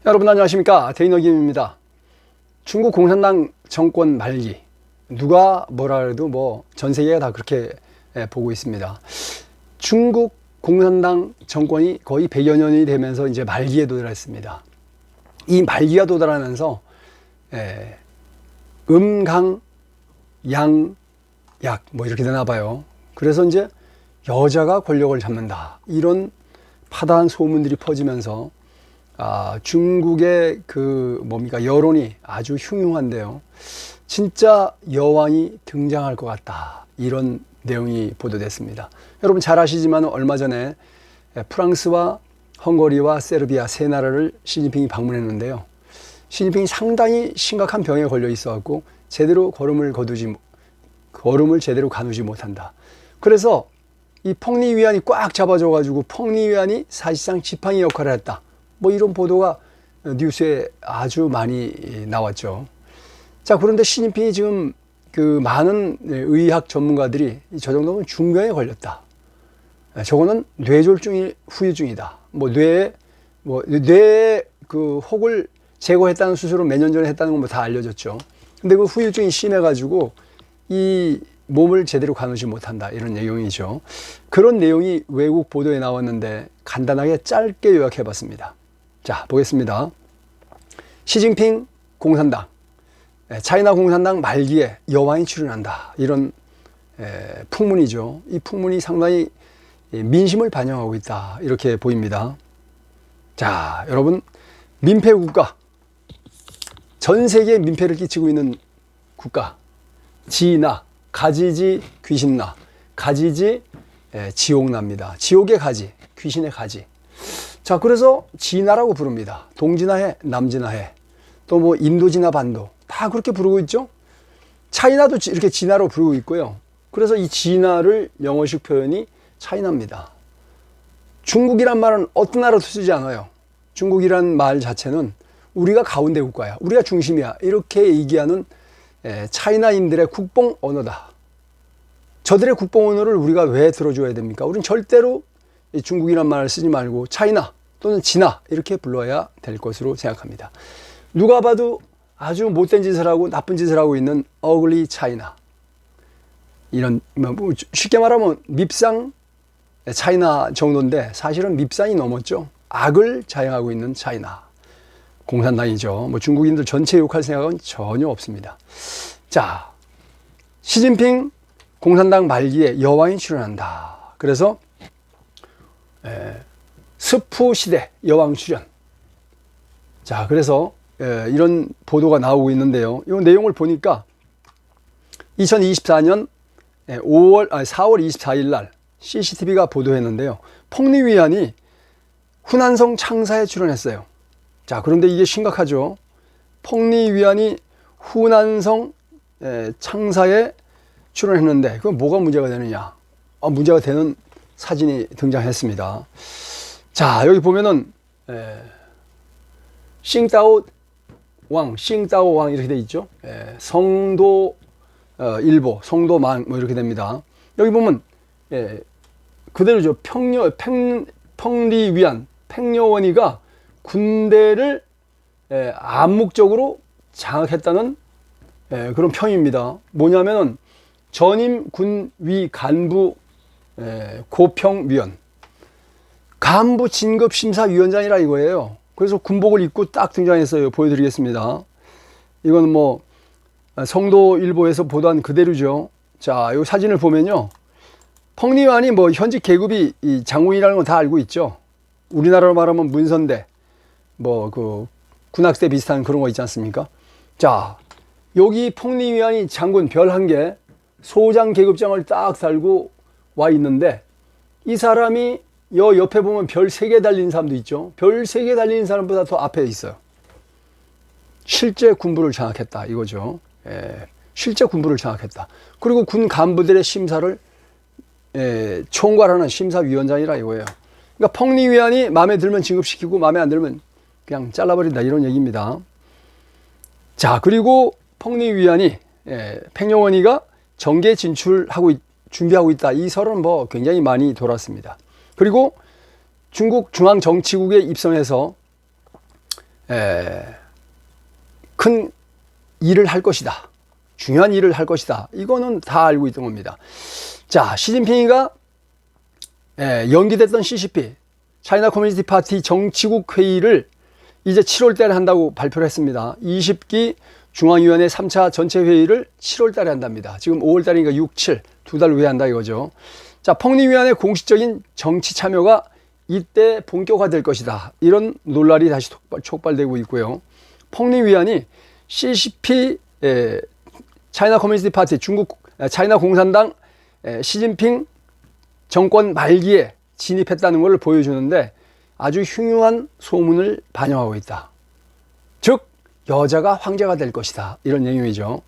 여러분 안녕하십니까, 데이너김입니다. 중국 공산당 정권 말기, 누가 뭐라 해도 뭐 전 세계가 다 그렇게 보고 있습니다. 중국 공산당 정권이 거의 100여 년이 되면서 이제 말기에 도달했습니다. 이 말기가 도달하면서 강, 양, 약 뭐 이렇게 되나 봐요. 그래서 이제 여자가 권력을 잡는다, 이런 파다한 소문들이 퍼지면서 중국의 여론이 아주 흉흉한데요. 진짜 여왕이 등장할 것 같다, 이런 내용이 보도됐습니다. 여러분 잘 아시지만 얼마 전에 프랑스와 헝가리와 세르비아 세 나라를 시진핑이 방문했는데요. 시진핑이 상당히 심각한 병에 걸려 있어갖고 제대로 걸음을 제대로 가누지 못한다. 그래서 이 펑리위안이 꽉 잡아줘가지고 펑리위안이 사실상 지팡이 역할을 했다, 뭐 이런 보도가 뉴스에 아주 많이 나왔죠. 자, 그런데 시진핑이 지금 많은 의학 전문가들이 저 정도면 중병에 걸렸다, 저거는 뇌졸중 후유증이다, 뇌 혹을 제거했다는 수술을 몇 년 전에 했다는 건 뭐 다 알려졌죠. 근데 그 후유증이 심해가지고 이 몸을 제대로 가누지 못한다, 이런 내용이죠. 그런 내용이 외국 보도에 나왔는데 간단하게 짧게 요약해 봤습니다. 자, 보겠습니다. 시진핑 공산당, 차이나 공산당 말기에 여왕이 출연한다, 이런 풍문이죠. 이 풍문이 상당히 민심을 반영하고 있다, 이렇게 보입니다. 자, 여러분, 민폐국가, 전 세계에 민폐를 끼치고 있는 국가, 지나, 가지지 귀신나, 가지지 지옥나입니다. 지옥의 가지, 귀신의 가지. 자, 그래서 진화라고 부릅니다. 동진화해, 남진화해, 또 뭐 인도진화 반도, 다 그렇게 부르고 있죠. 차이나도 이렇게 진화로 부르고 있고요. 그래서 이 진화를 영어식 표현이 차이나입니다. 중국이란 말은 어떤 나라도 쓰지 않아요. 중국이란 말 자체는 우리가 가운데 국가야, 우리가 중심이야, 이렇게 얘기하는 차이나인들의 국뽕 언어다. 저들의 국뽕 언어를 우리가 왜 들어줘야 됩니까? 우린 절대로 중국이란 말을 쓰지 말고 차이나 또는 진화, 이렇게 불러야 될 것으로 생각합니다. 누가 봐도 아주 못된 짓을 하고 나쁜 짓을 하고 있는 어글리 차이나, 이런 쉽게 말하면 밉상 차이나 정도인데 사실은 밉상이 넘었죠. 악을 자행하고 있는 차이나 공산당이죠. 뭐 중국인들 전체 욕할 생각은 전혀 없습니다. 자, 시진핑 공산당 말기에 여왕이 출연한다. 그래서 스푸 시대 여왕 출연. 자, 그래서 이런 보도가 나오고 있는데요. 이 내용을 보니까 2024년 4월 24일 날 CCTV가 보도했는데요. 펑리위안이 후난성 창사에 출연했어요. 자, 그런데 이게 심각하죠. 펑리위안이 후난성 창사에 출연했는데 그건 뭐가 문제가 되느냐? 문제가 되는 사진이 등장했습니다. 자, 여기 보면은 싱따오 왕 이렇게 돼 있죠. 성도 일보, 성도망 뭐 이렇게 됩니다. 여기 보면 그대로죠. 펑리위안, 팽려원이가 군대를 암묵적으로 장악했다는 그런 평입니다. 뭐냐면은 전임 군위 간부 고평위원, 간부 진급심사위원장이라 이거예요. 그래서 군복을 입고 딱 등장했어요. 보여드리겠습니다. 이건 뭐 성도일보에서 보도한 그대로죠. 자, 이 사진을 보면요, 펑리위안이 뭐 현직 계급이 이 장군이라는 건 다 알고 있죠. 우리나라로 말하면 문선대, 뭐 군악대 비슷한 그런 거 있지 않습니까? 자, 여기 펑리위안이 장군 별 1개, 소장 계급장을 딱 달고 와 있는데, 이 사람이 옆에 보면 별 3개 달린 사람도 있죠. 별 3개 달린 사람보다 더 앞에 있어요. 실제 군부를 장악했다, 이거죠. 실제 군부를 장악했다. 그리고 군 간부들의 심사를 총괄하는 심사위원장이라 이거예요. 그러니까 펑리위안이 마음에 들면 진급시키고 마음에 안 들면 그냥 잘라버린다, 이런 얘기입니다. 자, 그리고 펑리위안이 팽려원이가 정계 진출하고 준비하고 있다. 이 설은 뭐 굉장히 많이 돌았습니다. 그리고 중국 중앙정치국에 입성해서 큰 일을 할 것이다. 중요한 일을 할 것이다. 이거는 다 알고 있던 겁니다. 자, 시진핑이가 연기됐던 CCP, 차이나 커뮤니티 파티 정치국 회의를 이제 7월 달에 한다고 발표를 했습니다. 20기 중앙위원회 3차 전체 회의를 7월 달에 한답니다. 지금 5월 달이니까 6, 7, 2달 후에 한다 이거죠. 자, 펑리위안의 공식적인 정치 참여가 이때 본격화될 것이다. 이런 논란이 다시 촉발되고 있고요. 펑리위안이 CCP, 차이나 커뮤니티 파티, 중국 차이나 공산당 시진핑 정권 말기에 진입했다는 것을 보여주는데 아주 흉흉한 소문을 반영하고 있다. 즉 여자가 황제가 될 것이다. 이런 내용이죠.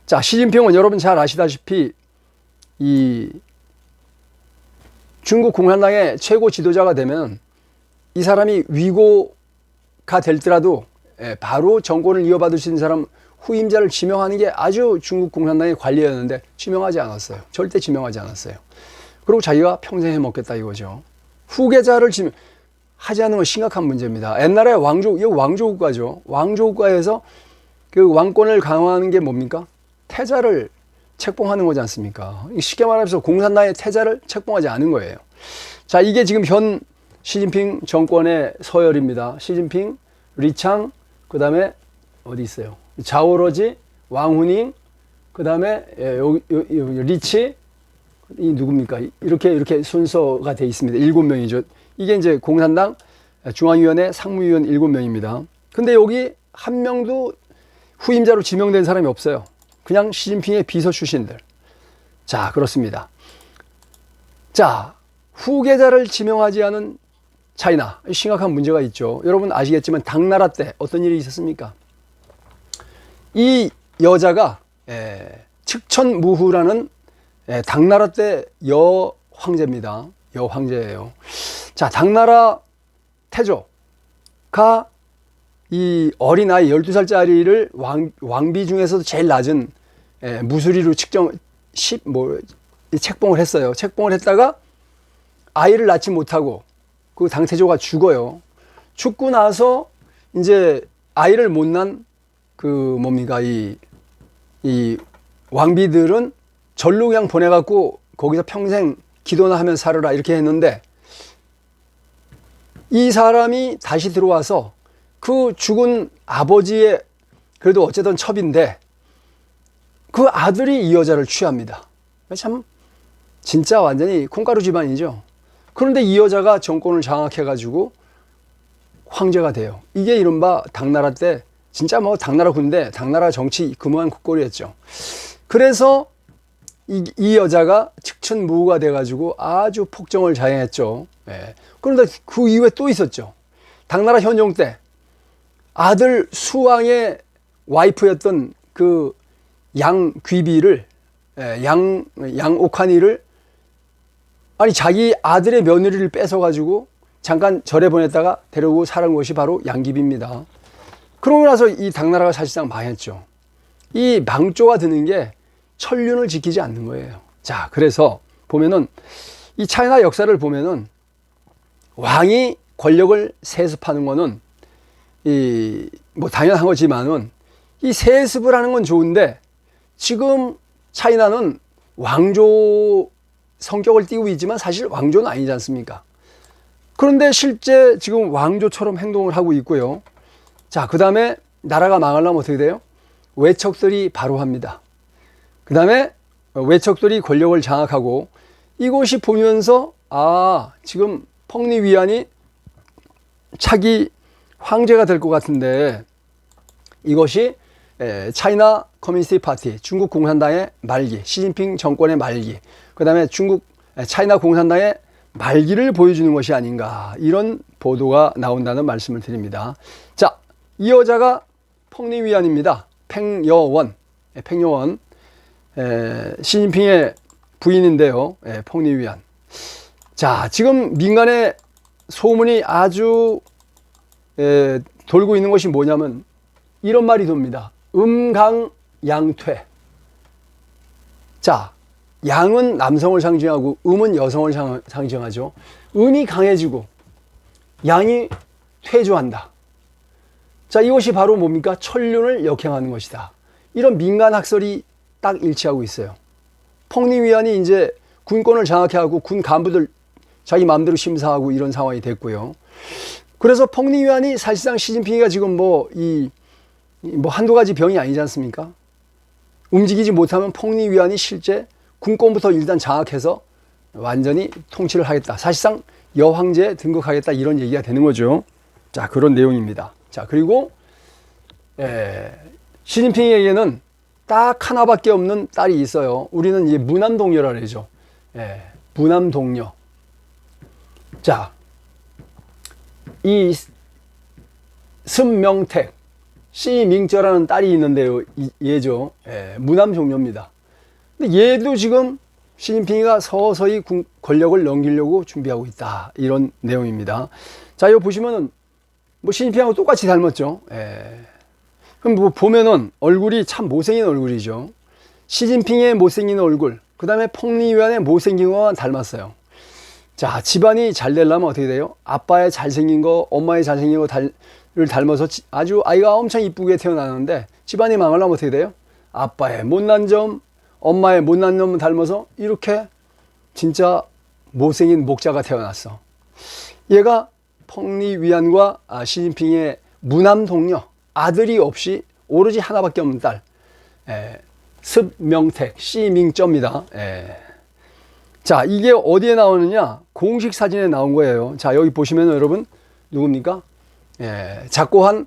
자, 시진핑은 여러분 잘 아시다시피 이 중국 공산당의 최고 지도자가 되면 이 사람이 위고가 될더라도 바로 정권을 이어받을 수 있는 사람 후임자를 지명하는 게 아주 중국 공산당의 관리였는데 지명하지 않았어요. 절대 지명하지 않았어요. 그리고 자기가 평생 해먹겠다 이거죠. 후계자를 하지 않는 건 심각한 문제입니다. 옛날에 이거 왕조국가죠. 왕조국가에서 그 왕권을 강화하는 게 뭡니까? 태자를 책봉하는 거지 않습니까? 쉽게 말해서 공산당의 태자를 책봉하지 않은 거예요. 자, 이게 지금 현 시진핑 정권의 서열입니다. 시진핑, 리창, 그 다음에 어디 있어요? 자오러지, 왕후닝, 그 다음에 리치, 이 누굽니까? 이렇게 순서가 돼 있습니다. 7명이죠. 이게 이제 공산당 중앙위원회 상무위원 7명입니다. 근데 여기 한 명도 후임자로 지명된 사람이 없어요. 그냥 시진핑의 비서 출신들. 자, 그렇습니다. 자, 후계자를 지명하지 않은 차이나, 심각한 문제가 있죠. 여러분 아시겠지만 당나라 때 어떤 일이 있었습니까? 이 여자가 측천무후라는 당나라 때 여황제입니다. 여황제예요. 자, 당나라 태조가 이 어린아이 12살짜리를 왕비 중에서도 제일 낮은 무수리로 책봉을 했어요. 책봉을 했다가 아이를 낳지 못하고 그 당태조가 죽어요. 죽고 나서 이제 아이를 못 낳은 그 뭡니까 이 왕비들은 절로 그냥 보내갖고 거기서 평생 기도나 하면 살아라 이렇게 했는데 이 사람이 다시 들어와서 그 죽은 아버지의 그래도 어쨌든 첩인데 그 아들이 이 여자를 취합니다. 참 진짜 완전히 콩가루 집안이죠. 그런데 이 여자가 정권을 장악해가지고 황제가 돼요. 이게 이른바 당나라 때 진짜 뭐 당나라 군대, 당나라 정치 금호한 국골이었죠. 그래서 이 여자가 측천무후가 돼가지고 아주 폭정을 자행했죠. 그런데 그 이후에 또 있었죠. 당나라 현종 때 아들 수왕의 와이프였던 그 양귀비를 양옥한이를 아니 자기 아들의 며느리를 뺏어가지고 잠깐 절에 보냈다가 데려오고 살은 것이 바로 양귀비입니다. 그러고 나서 이 당나라가 사실상 망했죠. 이 망조가 드는 게 천륜을 지키지 않는 거예요. 자, 그래서 보면은 이 차이나 역사를 보면은 왕이 권력을 세습하는 거는 뭐 당연한 거지만은 이 세습을 하는 건 좋은데 지금 차이나는 왕조 성격을 띠고 있지만 사실 왕조는 아니지 않습니까? 그런데 실제 지금 왕조처럼 행동을 하고 있고요. 자, 그 다음에 나라가 망하려면 어떻게 돼요? 외척들이 바로 합니다. 그 다음에 외척들이 권력을 장악하고 이것이 보면서 지금 펑리위안이 차기 황제가 될 것 같은데 이것이 차이나 커뮤니티 파티, 중국 공산당의 말기, 시진핑 정권의 말기, 그 다음에 차이나 공산당의 말기를 보여주는 것이 아닌가 이런 보도가 나온다는 말씀을 드립니다. 자, 이 여자가 펑리위안입니다. 팽여원, 시진핑의 부인인데요. 펑리위안. 자, 지금 민간의 소문이 아주 돌고 있는 것이 뭐냐면 이런 말이 돕니다. 음강양퇴. 자, 양은 남성을 상징하고 음은 여성을 상징하죠. 음이 강해지고 양이 퇴조한다. 자, 이것이 바로 뭡니까? 천륜을 역행하는 것이다. 이런 민간 학설이 딱 일치하고 있어요. 펑리위안이 이제 군권을 장악해 하고 군 간부들 자기 마음대로 심사하고 이런 상황이 됐고요. 그래서 펑리위안이 사실상 시진핑이가 지금 뭐 한두 가지 병이 아니지 않습니까? 움직이지 못하면 펑리위안이 실제 군권부터 일단 장악해서 완전히 통치를 하겠다. 사실상 여황제에 등극하겠다. 이런 얘기가 되는 거죠. 자, 그런 내용입니다. 자, 그리고 시진핑에게는 딱 하나밖에 없는 딸이 있어요. 우리는 이제 무남동녀라 그러죠. 무남동녀. 자, 이 습명택, 시밍쩌라는 딸이 있는데요. 얘죠. 무남종녀입니다. 근데 얘도 지금 시진핑이가 서서히 권력을 넘기려고 준비하고 있다. 이런 내용입니다. 자, 이거 보시면은 뭐 시진핑하고 똑같이 닮았죠. 그럼 뭐 보면은 얼굴이 참 못생긴 얼굴이죠. 시진핑의 못생긴 얼굴, 그 다음에 펑리위안의 못생긴 거와 닮았어요. 자, 집안이 잘 되려면 어떻게 돼요? 아빠의 잘생긴 거, 엄마의 잘생긴 거를 닮아서 아주 아이가 엄청 이쁘게 태어나는데 집안이 망하려면 어떻게 돼요? 아빠의 못난 점, 엄마의 못난 점을 닮아서 이렇게 진짜 못생긴 목자가 태어났어. 얘가 펑리위안과 시진핑의 무남동녀, 아들이 없이 오로지 하나밖에 없는 딸, 습명택, 시밍쩌입니다. 자, 이게 어디에 나오느냐? 공식 사진에 나온 거예요. 자, 여기 보시면 여러분 누굽니까? 작고한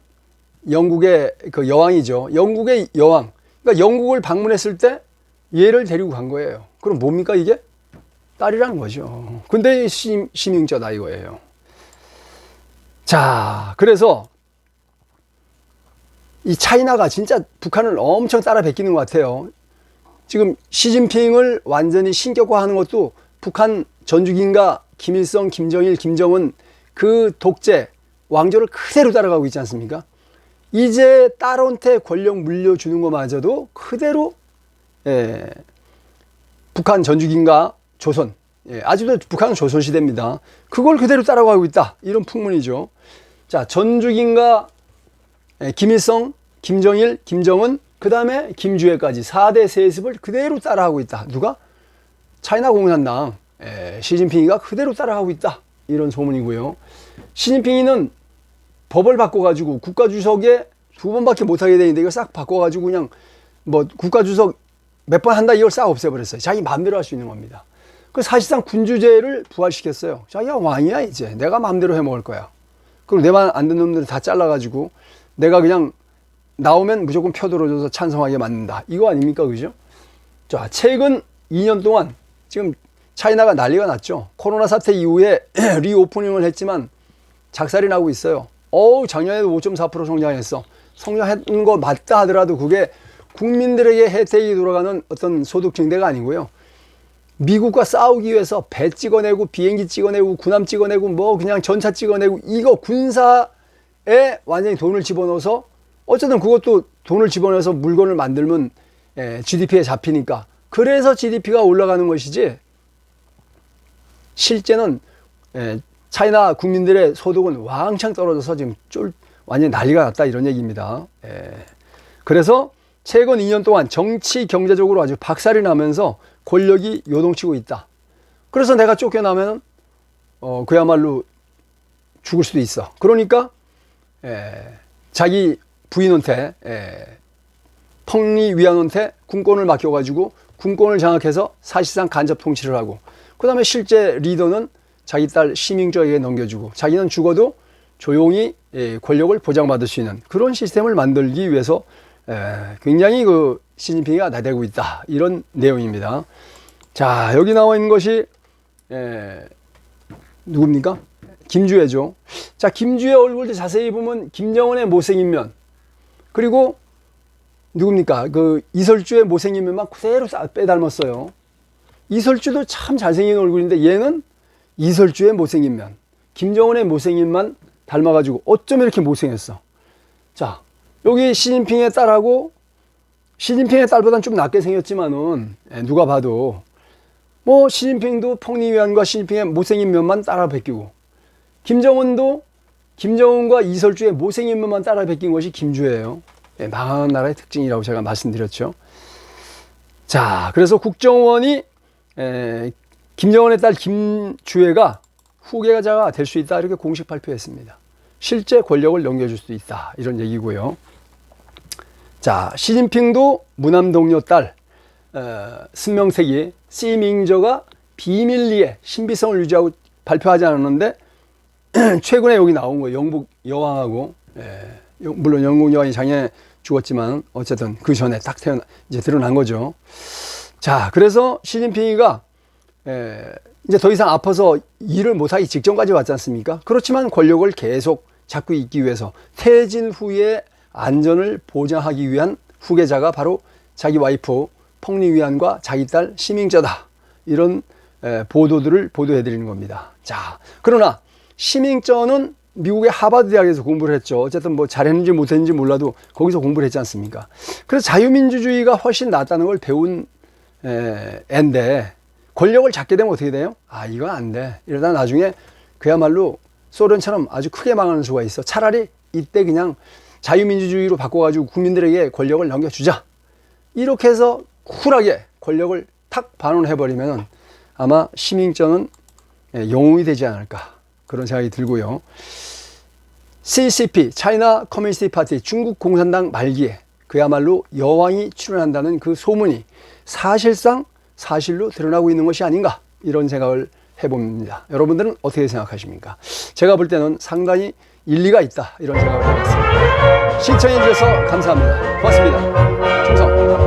영국의 그 여왕이죠. 영국의 여왕. 그러니까 영국을 방문했을 때 얘를 데리고 간 거예요. 그럼 뭡니까 이게? 딸이라는 거죠. 근데 시밍쩌다 이거예요. 자, 그래서 이 차이나가 진짜 북한을 엄청 따라 베끼는 것 같아요. 지금 시진핑을 완전히 신격화하는 것도 북한 전주기인가 김일성, 김정일, 김정은 그 독재 왕조를 그대로 따라가고 있지 않습니까? 이제 딸한테 권력 물려주는 것마저도 그대로 북한 전주기인가 조선, 아직도 북한은 조선시대입니다. 그걸 그대로 따라가고 있다. 이런 풍문이죠. 자, 전주기인가 김일성, 김정일, 김정은, 그 다음에 김주애까지 4대 세습을 그대로 따라하고 있다. 누가? 차이나 공산당 시진핑이가 그대로 따라하고 있다. 이런 소문이고요. 시진핑이는 법을 바꿔가지고 국가주석에 2번밖에 못하게 되는데 이걸 싹 바꿔가지고 그냥 뭐 국가주석 몇 번 한다 이걸 싹 없애버렸어요. 자기 마음대로 할 수 있는 겁니다. 그 사실상 군주제를 부활시켰어요. 자기가 왕이야 이제. 내가 마음대로 해먹을 거야. 그리고 내 말 안 듣는 놈들을 다 잘라가지고 내가 그냥 나오면 무조건 표들어줘서 찬성하게 만든다. 이거 아닙니까? 그죠? 자, 최근 2년 동안 지금 차이나가 난리가 났죠. 코로나 사태 이후에 리오프닝을 했지만 작살이 나고 있어요. 작년에도 5.4% 성장했어. 성장한 거 맞다 하더라도 그게 국민들에게 혜택이 돌아가는 어떤 소득 증대가 아니고요. 미국과 싸우기 위해서 배 찍어내고 비행기 찍어내고 군함 찍어내고 뭐 그냥 전차 찍어내고 이거 군사에 완전히 돈을 집어넣어서 어쨌든 그것도 돈을 집어넣어서 물건을 만들면 GDP에 잡히니까 그래서 GDP가 올라가는 것이지 실제는 차이나 국민들의 소득은 왕창 떨어져서 지금 완전히 난리가 났다 이런 얘기입니다. 그래서 최근 2년 동안 정치 경제적으로 아주 박살이 나면서 권력이 요동치고 있다. 그래서 내가 쫓겨나면 그야말로 죽을 수도 있어. 그러니까 자기 부인한테 펑리위안한테 군권을 맡겨가지고 군권을 장악해서 사실상 간접 통치를 하고 그 다음에 실제 리더는 자기 딸 시밍쩌에게 넘겨주고 자기는 죽어도 조용히 권력을 보장받을 수 있는 그런 시스템을 만들기 위해서 굉장히 그 시진핑이가 나대고 있다 이런 내용입니다. 자, 여기 나와 있는 것이 누굽니까? 김주애죠. 자, 김주애 얼굴도 자세히 보면 김정은의 못생긴 면 그리고 누굽니까? 그 이설주의 못생긴 면만 그대로 빼닮았어요. 이설주도 참 잘생긴 얼굴인데 얘는 이설주의 못생긴 면, 김정은의 못생긴만 닮아가지고 어쩜 이렇게 못생겼어? 자, 여기 시진핑의 딸하고 시진핑의 딸보다는 좀 낫게 생겼지만은 누가 봐도 뭐 시진핑도 펑리위안과 시진핑의 못생긴 면만 따라 베끼고, 김정은도 김정은과 이설주의 못생긴 면만 따라 베낀 것이 김주예요. 예, 망한 나라의 특징이라고 제가 말씀드렸죠. 자, 그래서 국정원이 김정은의 딸 김주애가 후계자가 될 수 있다, 이렇게 공식 발표했습니다. 실제 권력을 넘겨줄 수도 있다, 이런 얘기고요. 자, 시진핑도 무남 동료 딸 승명세기 시밍저가 비밀리에 신비성을 유지하고 발표하지 않았는데 최근에 여기 나온 거예요. 영국 여왕하고, 물론 영국 여왕이 작년에 죽었지만 어쨌든 그 전에 딱 이제 드러난 거죠. 자, 그래서 시진핑이가 이제 더 이상 아파서 일을 못하기 직전까지 왔지 않습니까? 그렇지만 권력을 계속 잡고 있기 위해서 퇴진 후에 안전을 보장하기 위한 후계자가 바로 자기 와이프 펑리위안과 자기 딸 시밍저다, 이런 보도들을 보도해 드리는 겁니다. 자, 그러나 시밍저는 미국의 하버드 대학에서 공부를 했죠. 어쨌든 뭐 잘했는지 못했는지 몰라도 거기서 공부를 했지 않습니까? 그래서 자유민주주의가 훨씬 낫다는 걸 배운 애인데, 권력을 잡게 되면 어떻게 돼요? 아, 이건 안 돼. 이러다 나중에 그야말로 소련처럼 아주 크게 망하는 수가 있어. 차라리 이때 그냥 자유민주주의로 바꿔가지고 국민들에게 권력을 넘겨주자, 이렇게 해서 쿨하게 권력을 탁 반원해버리면 아마 시밍저는 영웅이 되지 않을까, 그런 생각이 들고요. CCP, 차이나 커뮤니스트 파티, 중국 공산당 말기에 그야말로 여왕이 출연한다는 그 소문이 사실상 사실로 드러나고 있는 것이 아닌가, 이런 생각을 해봅니다. 여러분들은 어떻게 생각하십니까? 제가 볼 때는 상당히 일리가 있다, 이런 생각을 해봤습니다. 시청해 주셔서 감사합니다. 고맙습니다. 충성.